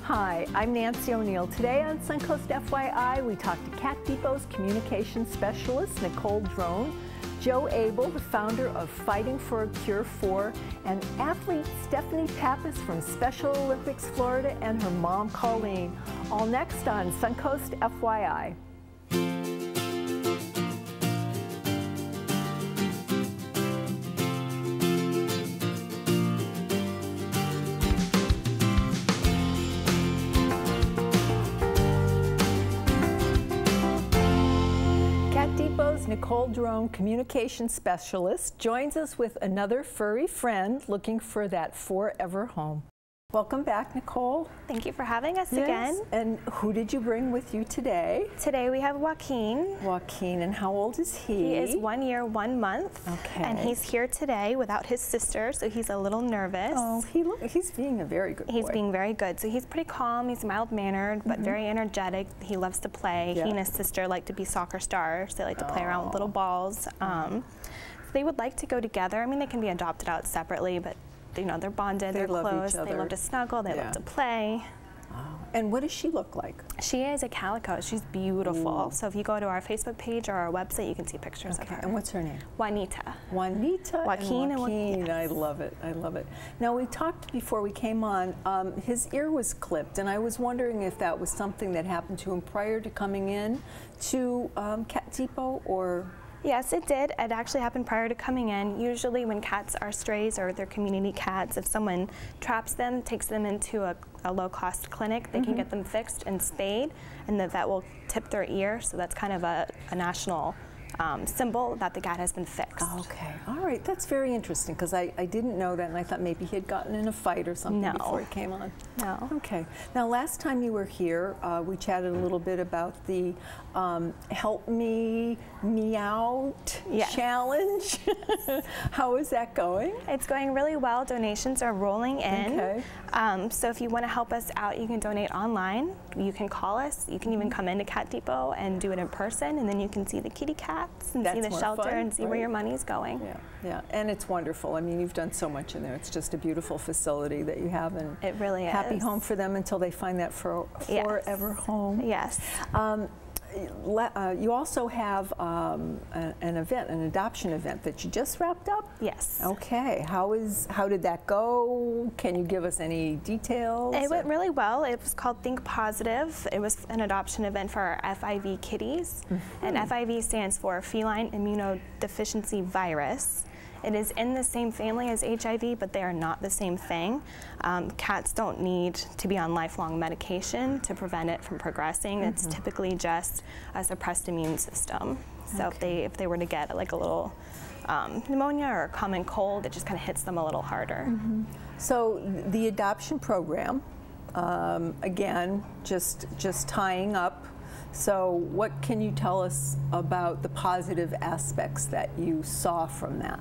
Hi, I'm Nancy O'Neill. Today on Suncoast FYI, we talk to Cat Depot's communications specialist, Nicole, Joe Abel, the founder of Fighting for a Cure For, and athlete Stephanie Pappas from Special Olympics Florida and her mom, Colleen. All next on Suncoast FYI. Nicole, communication specialist, joins us with another furry friend looking for that forever home. Welcome back, Nicole. Thank you for having us again. And who did you bring with you today? Today we have Joaquin. Joaquin, and how old is he? He is 1 year, 1 month. Okay. And he's here today without his sister, so he's a little nervous. Oh, he's being a very good boy. He's being very good. So he's pretty calm, he's mild-mannered, but very energetic. He loves to play. Yeah. He and his sister like to be soccer stars. They like to play around with little balls. So they would like to go together. I mean, they can be adopted out separately, but you know, they're bonded, they're close, they love to snuggle, they love to play. Wow. And what does she look like? She is a calico. She's beautiful. Ooh. So if you go to our Facebook page or our website, you can see pictures of her. And what's her name? Juanita. Juanita Joaquin and Joaquin. Yes. I love it. I love it. Now, we talked before we came on, his ear was clipped, and I was wondering if that was something that happened to him prior to coming in to Cat Depot, or... Yes, it did. It actually happened prior to coming in. Usually when cats are strays or they're community cats, if someone traps them, takes them into a low-cost clinic, they can get them fixed and spayed, and the vet will tip their ear, so that's kind of a national symbol that the cat has been fixed. Okay, all right, that's very interesting, because I didn't know that, and I thought maybe he had gotten in a fight or something before he came on. No. Okay, now last time you were here, we chatted a little bit about the Help Me Meout challenge. How is that going? It's going really well. Donations are rolling in. Okay. So if you want to help us out, you can donate online. You can call us. You can even come into Cat Depot and do it in person, and then you can see the kitty cats and see the shelter and see where your money's going. Yeah, yeah, and it's wonderful. I mean, you've done so much in there. It's just a beautiful facility that you have, and it really is. Happy home for them until they find that forever home. Yes. You also have an event, an adoption event that you just wrapped up? Yes. Okay. How did that go? Can you give us any details? It went really well. It was called Think Positive. It was an adoption event for our FIV kitties. And FIV stands for Feline Immunodeficiency Virus. It is in the same family as HIV, but they are not the same thing. Cats don't need to be on lifelong medication to prevent it from progressing. It's typically just a suppressed immune system. So if they were to get like a little pneumonia or a common cold, it just kind of hits them a little harder. So the adoption program, again, just tying up. So what can you tell us about the positive aspects that you saw from that?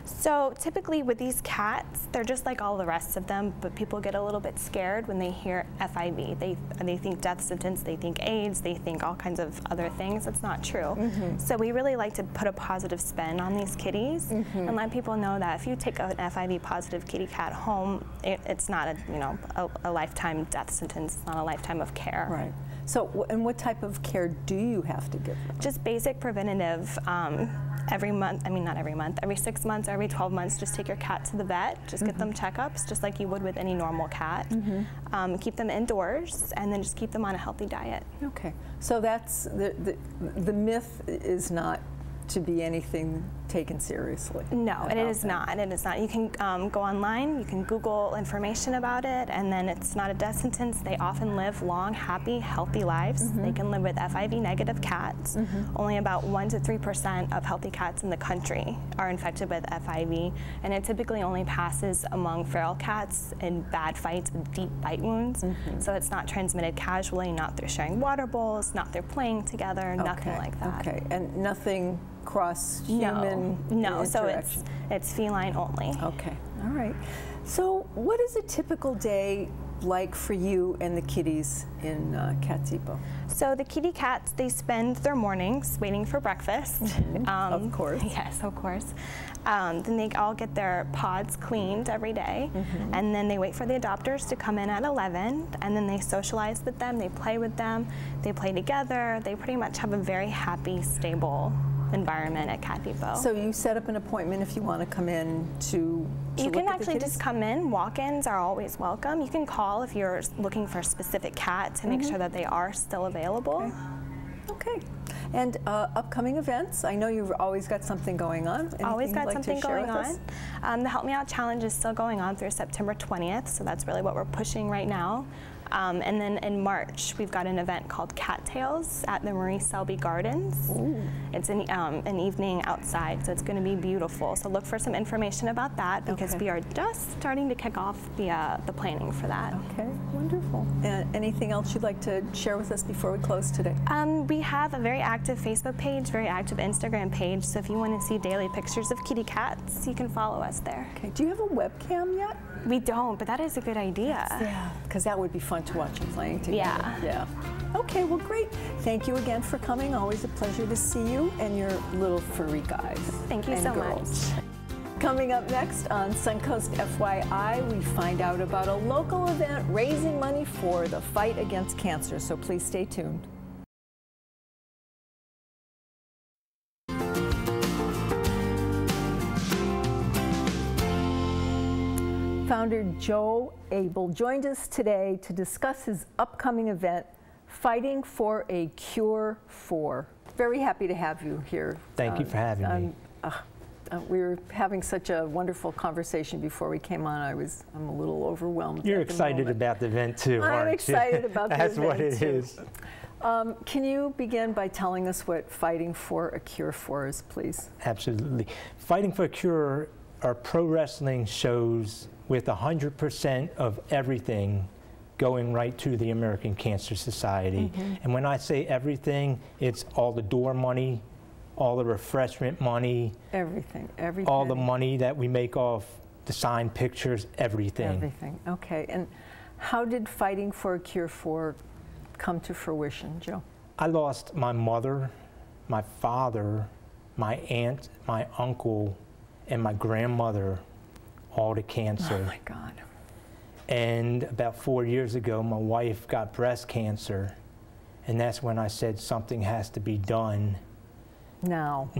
So typically with these cats, they're just like all the rest of them, but people get a little bit scared when they hear FIV. They think death sentence, they think AIDS, they think all kinds of other things. That's not true. So we really like to put a positive spin on these kitties and let people know that if you take an FIV positive kitty cat home, it's not a lifetime death sentence. It's not a lifetime of care. Right. So, and what type of care do you have to give them? Just basic preventative. Every month, I mean not every month, every 6 months or every 12 months, just take your cat to the vet, just get them checkups, just like you would with any normal cat. Keep them indoors, and then just keep them on a healthy diet. Okay, so that's, the myth is not to be anything taken seriously. No, it is not. It is not. You can go online, you can Google information about it, and then it's not a death sentence. They often live long, happy, healthy lives. They can live with FIV negative cats. Only about 1 to 3% of healthy cats in the country are infected with FIV, and it typically only passes among feral cats in bad fights with deep bite wounds. So it's not transmitted casually, not through sharing water bowls, not through playing together, nothing like that. Okay, and nothing cross-human No, so it's feline only. Okay, all right. So what does a typical day like for you and the kitties in Cat Depot? So the kitty cats, they spend their mornings waiting for breakfast. Of course. Yes, of course. Then they all get their pods cleaned every day, and then they wait for the adopters to come in at 11, and then they socialize with them, they play with them, they play together. They pretty much have a very happy, stable environment at Cat Depot. So you set up an appointment if you want to come in to You can actually just come in. Walk-ins are always welcome. You can call if you're looking for a specific cat to make sure that they are still available. Okay. And upcoming events, I know you've always got something going on. Anything Always got you'd like something to share going with on. The Help Me Out Challenge is still going on through September 20th, so that's really what we're pushing right now. And then in March, we've got an event called Cattails at the Marie Selby Gardens. Ooh. It's an evening outside, so it's going to be beautiful. So look for some information about that because we are just starting to kick off the planning for that. Okay, wonderful. And anything else you'd like to share with us before we close today? We have a very active Facebook page, very active Instagram page, so if you want to see daily pictures of kitty cats, you can follow us there. Okay, do you have a webcam yet? We don't, but that is a good idea. Yeah, because that would be fun to watch you playing together. Yeah. Okay, well, great. Thank you again for coming. Always a pleasure to see you and your little furry guys. Thank you and so girls. much. Coming up next on Suncoast FYI, we find out about a local event raising money for the fight against cancer, so please stay tuned. Founder Joe Abel joined us today to discuss his upcoming event, Fighting for a Cure For. Very happy to have you here. Thank you for having me. We were having such a wonderful conversation before we came on. I'm a little overwhelmed. You're excited about the event too, aren't you? I'm excited about the event That's what it is. Can you begin by telling us what Fighting for a Cure For is, please? Absolutely. Fighting for a Cure are pro wrestling shows with 100% of everything going right to the American Cancer Society. And when I say everything, it's all the door money, all the refreshment money, everything, all the money that we make off the signed pictures, everything. Everything, okay. And how did Fighting for a Cure For come to fruition, Joe? I lost my mother, my father, my aunt, my uncle, and my grandmother all to cancer. Oh my God. And about 4 years ago, my wife got breast cancer, and that's when I said something has to be done now.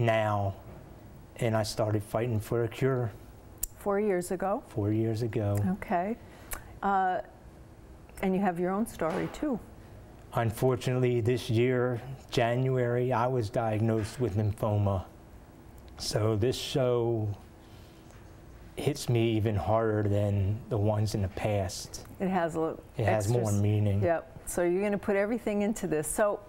And I started fighting for a cure. 4 years ago? 4 years ago. Okay. And you have your own story too. Unfortunately, this year, January, I was diagnosed with lymphoma. So this show hits me even harder than the ones in the past. It has more meaning. Yep. So you're going to put everything into this. So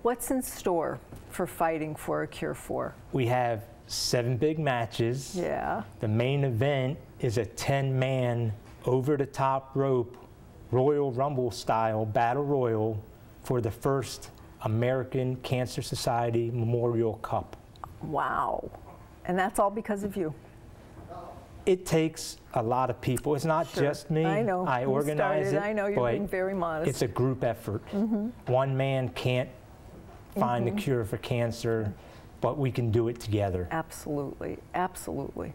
what's in store for Fighting for a Cure For? We have 7 big matches. Yeah. The main event is a 10-man over-the-top rope Royal Rumble style battle royal for the first American Cancer Society Memorial Cup. Wow. And that's all because of you. It takes a lot of people. It's not just me. I know. I organize it. I know you're being very modest. It's a group effort. One man can't find the cure for cancer, but we can do it together. Absolutely, absolutely.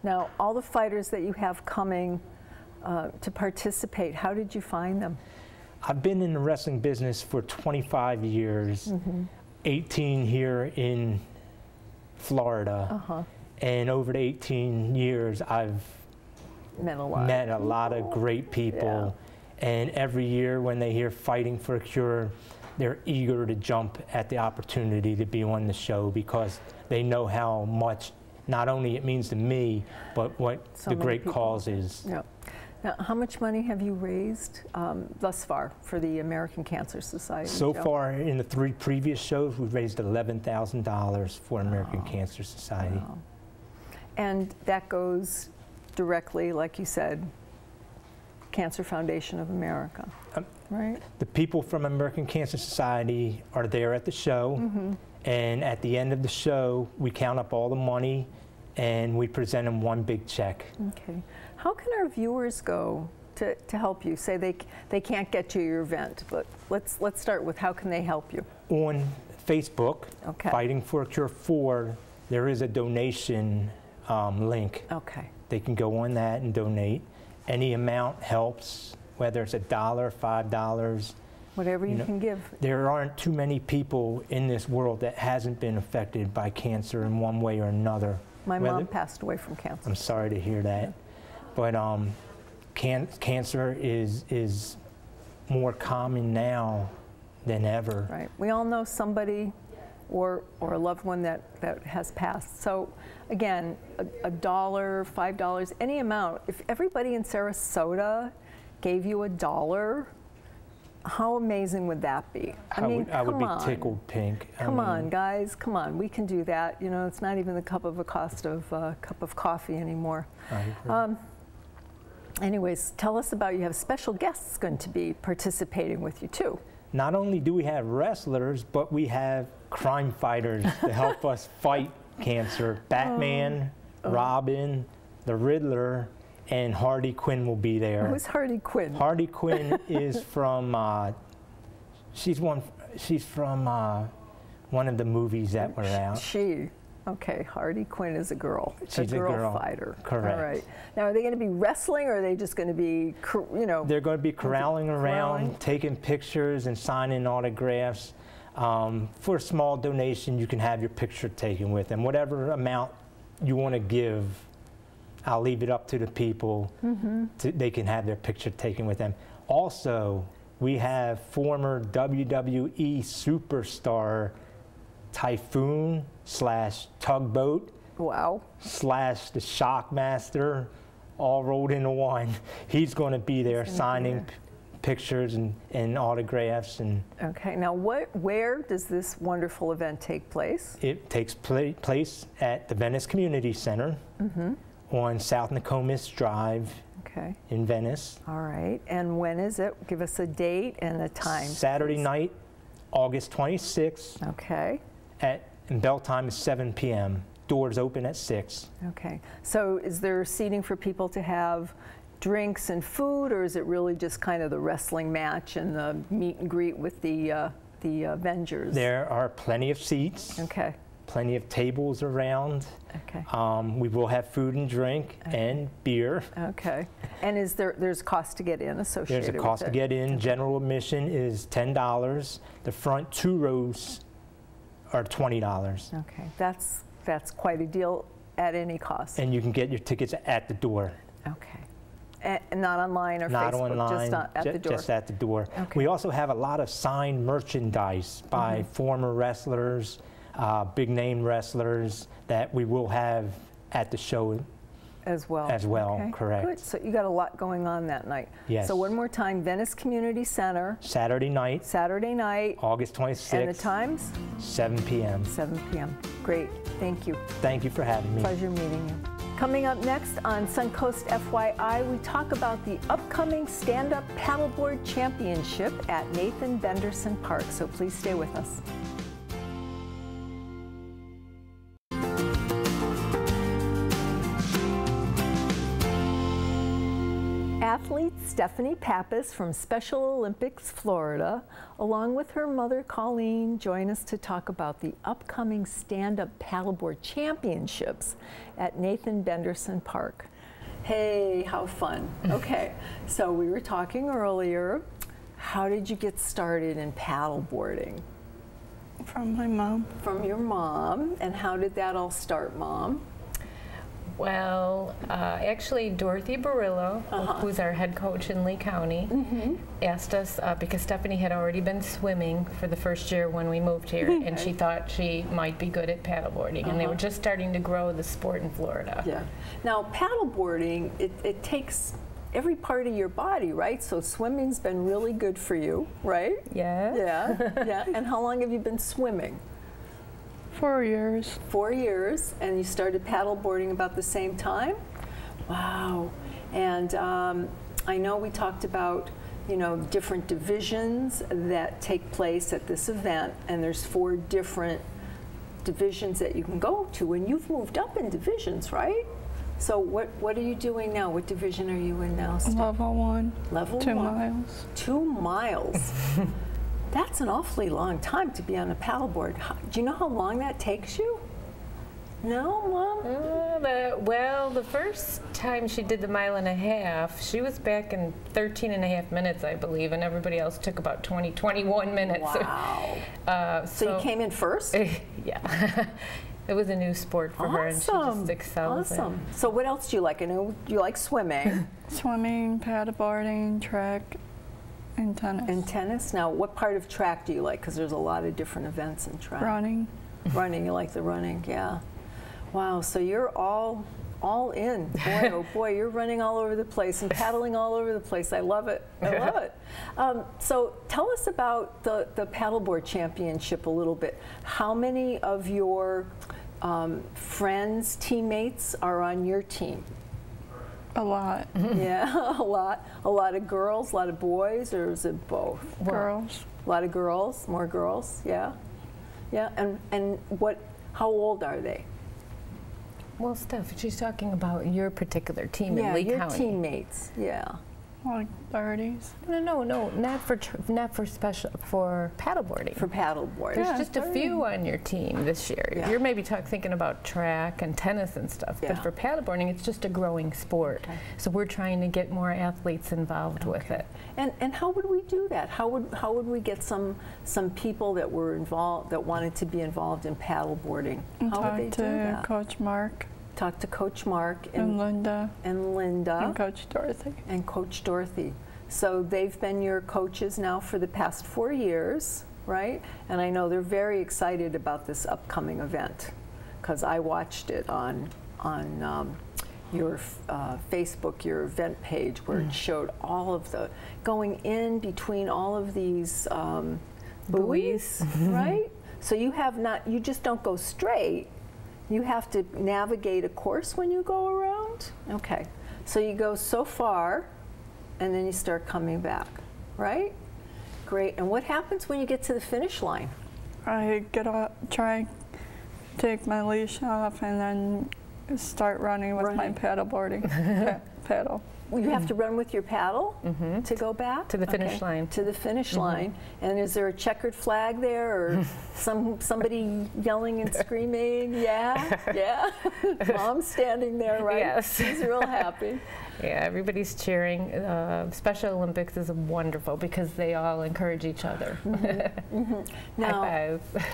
Now, all the fighters that you have coming to participate, how did you find them? I've been in the wrestling business for 25 years, 18 here in Florida. And over the 18 years, I've met a lot of great people. Yeah. And every year when they hear Fighting for a Cure, they're eager to jump at the opportunity to be on the show because they know how much, not only it means to me, but what the great cause is. Yep. Now, how much money have you raised thus far for the American Cancer Society? So far, in the 3 previous shows, we've raised $11,000 for American Cancer Society. Wow. And that goes directly, like you said, Cancer Foundation of America, right? The people from American Cancer Society are there at the show, and at the end of the show, we count up all the money, and we present them one big check. Okay. How can our viewers go to help you? Say they can't get to your event, but let's start with how can they help you? On Facebook, okay. Fighting for a Cure 4, there is a donation link. Okay. They can go on that and donate. Any amount helps, whether it's $1, $5. Whatever you can give. There aren't too many people in this world that hasn't been affected by cancer in one way or another. My mom passed away from cancer. I'm sorry to hear that. But cancer is more common now than ever. Right. We all know somebody or a loved one that has passed. So again, $1, $5, any amount. If everybody in Sarasota gave you $1, how amazing would that be? I would be tickled pink. Come on, guys, come on. We can do that. You know, it's not even the cost of a cup of coffee anymore. Anyways, tell us about, you have special guests going to be participating with you too. Not only do we have wrestlers, but we have crime fighters to help us fight cancer. Batman, Robin, the Riddler, and Harley Quinn will be there. Who's Harley Quinn? Harley Quinn is from, she's from one of the movies that were out. Okay, Harley Quinn is a girl. She's a girl fighter. Correct. All right. Now, are they going to be wrestling, or are they just going to be, you know? They're going to be corralling around, taking pictures and signing autographs. For a small donation, you can have your picture taken with them. Whatever amount you want to give, I'll leave it up to the people. They can have their picture taken with them. Also, we have former WWE superstar Typhoon / Tugboat. Wow. / the Shockmaster, all rolled into one. He's going to be there signing pictures and autographs. Okay, now where does this wonderful event take place? It takes place at the Venice Community Center on South Nokomis Drive in Venice. All right, and when is it? Give us a date and a time. Saturday night, August 26th. Okay. And bell time is 7 p.m. Doors open at 6. Okay. So is there seating for people to have drinks and food, or is it really just kind of the wrestling match and the meet and greet with the Avengers? There are plenty of seats. Okay. Plenty of tables around. Okay. We will have food and drink and beer. Okay. And there's a cost to get in associated with it? There's a cost to get in. General admission is $10. The front 2 rows are $20. Okay. That's quite a deal at any cost. And you can get your tickets at the door. Okay. And not online or not Facebook, online, just at the door? Just at the door. Okay. We also have a lot of signed merchandise by former wrestlers, big name wrestlers that we will have at the show as well. Okay. Correct. Good. So you got a lot going on that night. Yes. So one more time, Venice Community Center. Saturday night. August 26th. And the times? 7 p.m. 7 p.m. Great. Thank you. Thank you for having me. Pleasure meeting you. Coming up next on Suncoast FYI, we talk about the upcoming Standup Paddleboard Championship at Nathan Benderson Park. So please stay with us. Athlete Stephanie Pappas from Special Olympics, Florida, along with her mother Colleen, join us to talk about the upcoming Stand-Up Paddleboard Championships at Nathan Benderson Park. Hey, how fun. Okay, so we were talking earlier. How did you get started in paddleboarding? From my mom. From your mom. And how did that all start, Mom? Well, actually, Dorothy Barillo, who's our head coach in Lee County, asked us, because Stephanie had already been swimming for the first year when we moved here, and she thought she might be good at paddleboarding, and they were just starting to grow the sport in Florida. Yeah. Now, paddleboarding, it takes every part of your body, right? So swimming's been really good for you, right? Yeah. Yeah, yeah. And how long have you been swimming? 4 years. 4 years, and you started paddleboarding about the same time? Wow. And I know we talked about, you know, different divisions that take place at this event, and there's 4 different divisions that you can go to, and you've moved up in divisions, right? So what are you doing now? What division are you in now, Steph? Level 1. Level 2 1. miles. 2 miles. That's an awfully long time to be on a paddleboard. Do you know how long that takes you? No, Mom? Well, the first time she did the 1.5 miles, she was back in 13.5 minutes, I believe, and everybody else took about 21 minutes. Wow. So you came in first? Yeah. It was a new sport for her, and she just excelled. Awesome. So what else do you like? I know you like swimming. Swimming, paddleboarding, track, and tennis. And tennis? Now, what part of track do you like? Because there's a lot of different events in track. Running. Running, you like the running, yeah. Wow, so you're all in. Boy, oh boy, you're running all over the place and paddling all over the place. I love it. I love it. So tell us about the Paddleboard Championship a little bit. How many of your friends, teammates are on your team? A lot. Yeah, a lot. A lot of girls, a lot of boys, or is it both? Girls. A lot of girls, more girls, yeah. Yeah, and how old are they? Well, Steph, she's talking about your particular team in Lee County. Yeah, your teammates, yeah. Like 30s. No, not for paddleboarding. For paddleboarding. There's just a few on your team this year. Yeah. You're maybe thinking about track and tennis and stuff, but for paddleboarding, it's just a growing sport. Okay. So we're trying to get more athletes involved with it. And how would we do that? How would we get some people that were involved, that wanted to be involved in paddleboarding? How would they do that? Talk to Coach Mark. Talk to Coach Mark and Linda. And Linda. And Coach Dorothy. And Coach Dorothy. So they've been your coaches now for the past 4 years, right? And I know they're very excited about this upcoming event, because I watched it on your Facebook, your event page, where it showed all of the going in between all of these buoys, right? So you just don't go straight. You have to navigate a course when you go around? Okay. So you go so far, and then you start coming back, right? Great. And what happens when you get to the finish line? I get up, try take my leash off, and then start running with my paddleboarding paddle. You have to run with your paddle to go back? To the finish line. To the finish line. And is there a checkered flag there, or somebody yelling and screaming? Yeah, yeah. Mom's standing there, right? Yes. She's real happy. Yeah, everybody's cheering. Special Olympics is wonderful because they all encourage each other. Now, high five.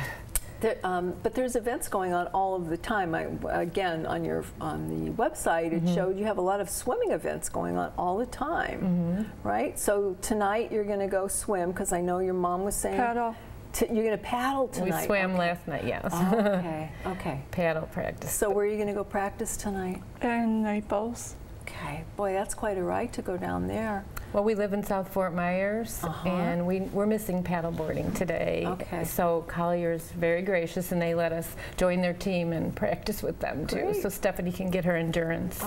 But there's events going on all of the time. Again, on the website, it showed you have a lot of swimming events going on all the time, right? So tonight you're going to go swim, because I know your mom was saying paddle. You're going to paddle tonight. We swam last night, yes. Oh, okay, okay. Paddle practice. So where are you going to go practice tonight? In Naples. Okay, boy, that's quite a ride to go down there. Well, we live in South Fort Myers, and we're missing paddleboarding today. Okay. So Collier's very gracious, and they let us join their team and practice with them too. So Stephanie can get her endurance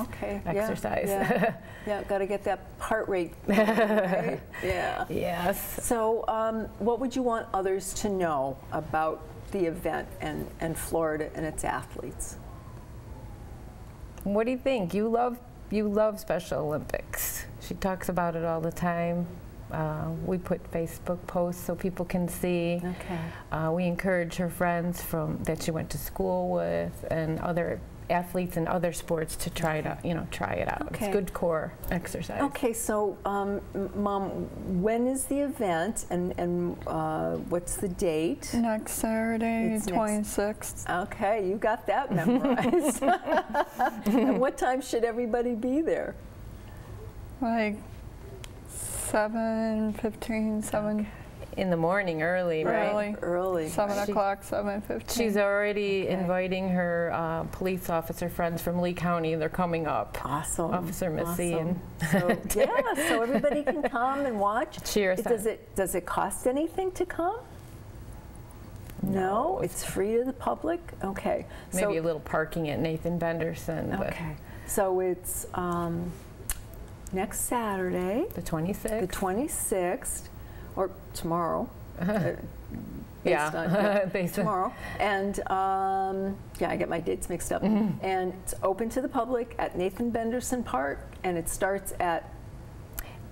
exercise. Yeah, yeah, got to get that heart rate. Right? Yeah. Yes. So what would you want others to know about the event and Florida and its athletes? What do you think? You love Special Olympics. She talks about it all the time. We put Facebook posts so people can see. Okay. We encourage her friends that she went to school with and other athletes in other sports to try it out. Try it out. Okay. It's good core exercise. Okay, so Mom, when is the event, and what's the date? Next Saturday, 26th. Okay, you got that memorized. And what time should everybody be there? Like 7:15, 7. In the morning, early, right? Early. 7 o'clock, 7:15. She's already inviting her police officer friends from Lee County. They're coming up. Awesome. Officer Missy and so everybody can come and watch. Cheer us on. Does it cost anything to come? No, it's free to the public. Okay. Maybe a little parking at Nathan Benderson. Okay. So it's next Saturday, the 26th. The 26th, or tomorrow. Based on tomorrow. And yeah, I get my dates mixed up. And it's open to the public at Nathan Benderson Park, and it starts at,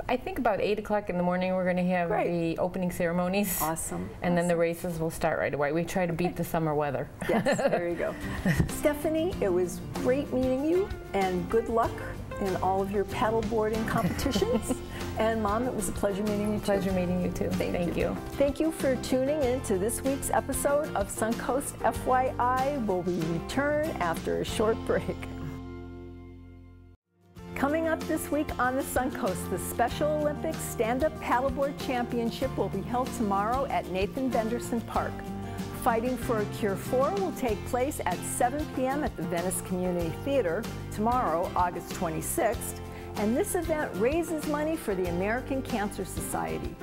I think about 8 o'clock in the morning. We're going to have the opening ceremonies. Awesome. And then the races will start right away. We try to beat the summer weather. Yes, there you go. Stephanie, it was great meeting you, and good luck in all of your paddleboarding competitions. And Mom, it was a pleasure meeting you too. Pleasure meeting you too. Thank you. Thank you for tuning in to this week's episode of Suncoast FYI, where we return after a short break. Coming up this week on the Suncoast, the Special Olympics Stand-Up Paddleboard Championship will be held tomorrow at Nathan Benderson Park. Fighting for a Cure 4 will take place at 7 p.m. at the Venice Community Theater tomorrow, August 26th, and this event raises money for the American Cancer Society.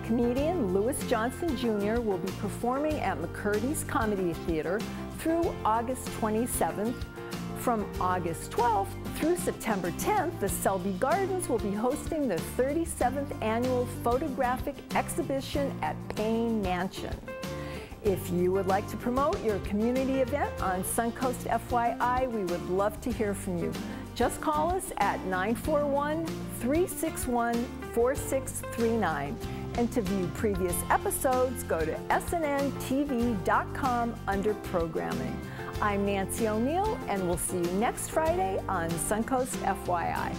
Comedian Louis Johnson Jr. will be performing at McCurdy's Comedy Theater through August 27th. From August 12th through September 10th, the Selby Gardens will be hosting the 37th Annual Photographic Exhibition at Payne Mansion. If you would like to promote your community event on Suncoast FYI, we would love to hear from you. Just call us at 941-361-4639. And to view previous episodes, go to snntv.com under Programming. I'm Nancy O'Neill, and we'll see you next Friday on Suncoast FYI.